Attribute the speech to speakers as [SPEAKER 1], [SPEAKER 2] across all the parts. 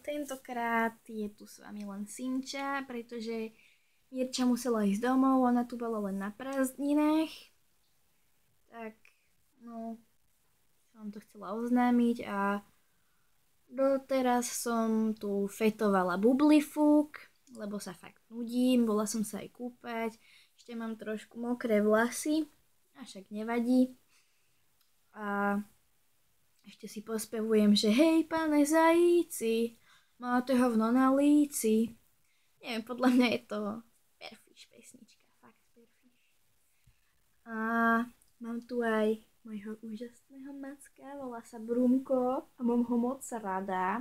[SPEAKER 1] Tentokrát je tu s vami len Simča, pretože Mirča musela ísť domov, ona tu bola len na prázdninách. Tak, no, som to chcela oznámiť a doteraz som tu fetovala bublifúk, lebo sa fakt nudím, bola som sa aj kúpať, ešte mám trošku mokré vlasy, a však nevadí. A ešte si pospevujem, že hej, pane zajíci, máte hovno na líci. Neviem, podľa mňa je to perfíš pesnička, fakt perfíš. A mám tu aj mojho úžasného macka, volá sa Brumko a mám ho moc rada.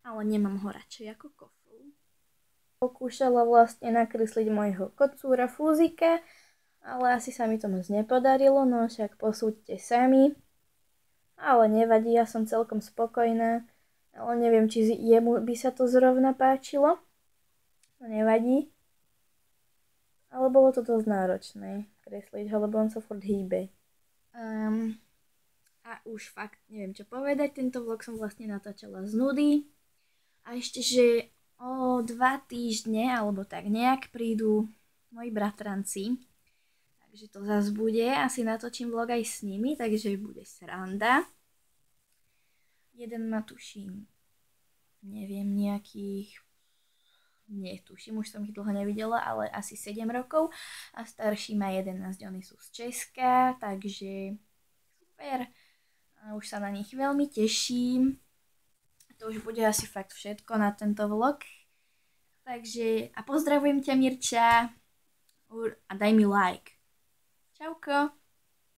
[SPEAKER 1] Ale nemám ho radšej ako koflu. Pokúšala vlastne nakresliť mojho kocúra Fúzika, ale asi sa mi to moc nepodarilo, no však posúďte sami. Ale nevadí, ja som celkom spokojná. Ale neviem, či jemu by sa to zrovna páčilo. No nevadí. Ale bolo to dosť náročné kresliť ho, lebo on sa furt hýbe. A už fakt neviem čo povedať. Tento vlog som vlastne natáčala z nudy. A ešte, že o 2 týždne, alebo tak nejak, prídu moji bratranci. Takže to zase bude. Asi natočím vlog aj s nimi, takže bude sranda. Jeden ma tuším, neviem, nejakých, netuším, už som ich dlho nevidela, ale asi 7 rokov. A starší má 11, oni sú z Česka, takže super. A už sa na nich veľmi teším. To už bude asi fakt všetko na tento vlog. Takže a pozdravujem ťa, Mirča. A daj mi like. Čauko.